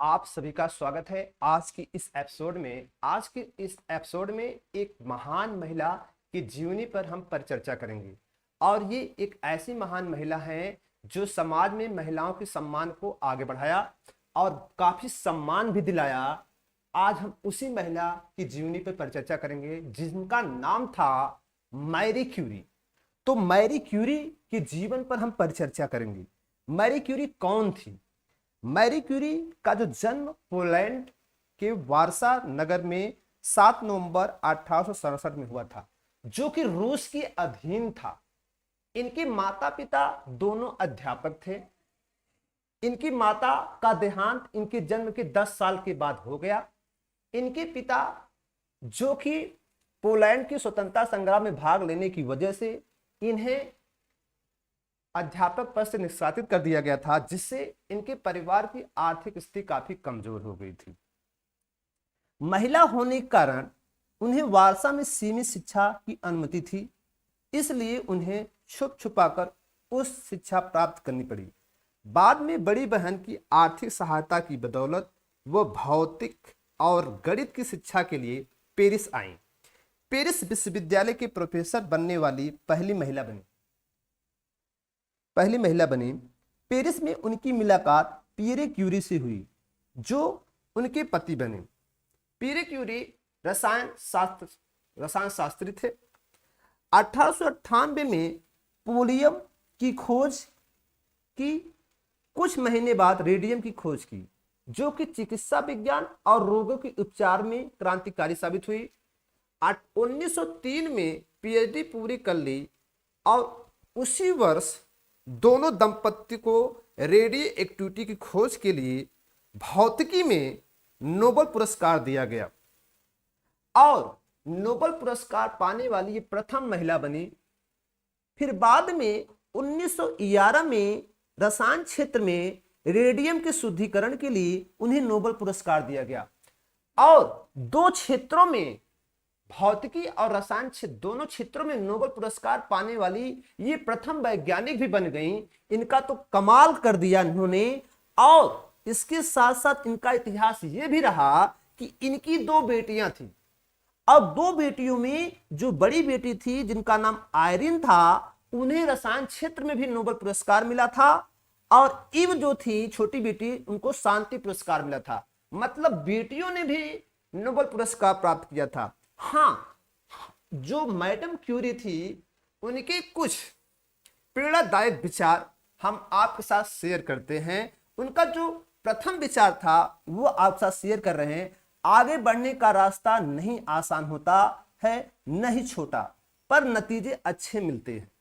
आप सभी का स्वागत है आज के इस एपिसोड में एक महान महिला की जीवनी पर हम परिचर्चा करेंगे। और ये एक ऐसी महान महिला है जो समाज में महिलाओं के सम्मान को आगे बढ़ाया और काफी सम्मान भी दिलाया। आज हम उसी महिला की जीवनी पर परिचर्चा करेंगे जिनका नाम था मैरी क्यूरी। तो मैरी क्यूरी के जीवन पर हम परिचर्चा करेंगे। मैरी क्यूरी कौन थी? मैरी क्यूरी का जो जन्म पोलैंड के वारसा नगर में 7 नवंबर 1867 में हुआ था, जो कि रूस के अधीन था। इनके माता पिता दोनों अध्यापक थे। इनकी माता का देहांत इनके जन्म के 10 साल के बाद हो गया। इनके पिता, जो कि पोलैंड की स्वतंत्रता संग्राम में भाग लेने की वजह से इन्हें अध्यापक पद से निष्कासित कर दिया गया था, जिससे इनके परिवार की आर्थिक स्थिति काफी कमजोर हो गई थी। महिला होने के कारण उन्हें वारसा में सीमित शिक्षा की अनुमति थी, इसलिए उन्हें छुप छुपाकर उस शिक्षा प्राप्त करनी पड़ी। बाद में बड़ी बहन की आर्थिक सहायता की बदौलत वह भौतिक और गणित की शिक्षा के लिए पेरिस आई। पेरिस विश्वविद्यालय के प्रोफेसर बनने वाली पहली महिला बनी। पेरिस में उनकी मुलाकात पियरे क्यूरी से हुई, जो उनके पति बने। पियरे क्यूरी रसायन शास्त्री थे। 1898 में पोलियम की खोज की कुछ महीने बाद रेडियम की खोज की, जो कि चिकित्सा विज्ञान और रोगों के उपचार में क्रांतिकारी साबित हुई। 1903 में पीएचडी पूरी कर ली और उसी वर्ष दोनों दंपति को रेडियो एक्टिविटी की खोज के लिए भौतिकी में नोबेल पुरस्कार दिया गया और नोबेल पुरस्कार पाने वाली ये प्रथम महिला बनी। फिर बाद में 1911 में रसायन क्षेत्र में रेडियम के शुद्धिकरण के लिए उन्हें नोबेल पुरस्कार दिया गया और दो क्षेत्रों में, भौतिकी और रसायन दोनों क्षेत्रों में नोबेल पुरस्कार पाने वाली ये प्रथम वैज्ञानिक भी बन गई। इनका तो कमाल कर दिया इन्होंने। और इसके साथ साथ इनका इतिहास ये भी रहा कि इनकी 2 बेटियां थी। अब 2 बेटियों में जो बड़ी बेटी थी, जिनका नाम आयरिन था, उन्हें रसायन क्षेत्र में भी नोबेल पुरस्कार मिला था और इव जो थी छोटी बेटी, उनको शांति पुरस्कार मिला था। मतलब बेटियों ने भी नोबेल पुरस्कार प्राप्त किया था। हाँ, जो मैडम क्यूरी थी, उनके कुछ प्रेरणादायक विचार हम आपके साथ शेयर करते हैं। उनका जो प्रथम विचार था वो आपके साथ शेयर कर रहे हैं। आगे बढ़ने का रास्ता नहीं आसान होता है, न ही छोटा, पर नतीजे अच्छे मिलते हैं।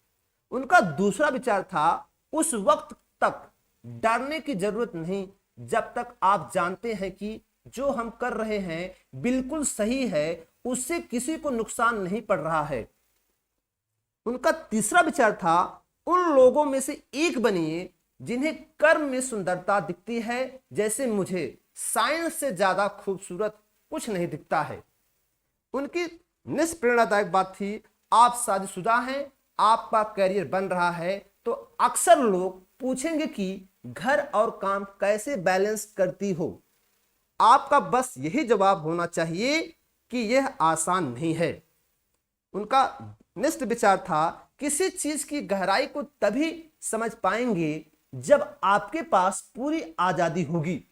उनका दूसरा विचार था, उस वक्त तक डरने की जरूरत नहीं जब तक आप जानते हैं कि जो हम कर रहे हैं बिल्कुल सही है, उससे किसी को नुकसान नहीं पड़ रहा है। उनका तीसरा विचार था, उन लोगों में से एक बनिए जिन्हें कर्म में सुंदरता दिखती है, जैसे मुझे साइंस से ज्यादा खूबसूरत कुछ नहीं दिखता है। उनकी निष्प्रेरणादायक बात थी, आप शादीशुदा हैं, आपका करियर बन रहा है, तो अक्सर लोग पूछेंगे कि घर और काम कैसे बैलेंस करती हो। आपका बस यही जवाब होना चाहिए कि यह आसान नहीं है। उनका निष्ठ विचार था, किसी चीज की गहराई को तभी समझ पाएंगे जब आपके पास पूरी आजादी होगी।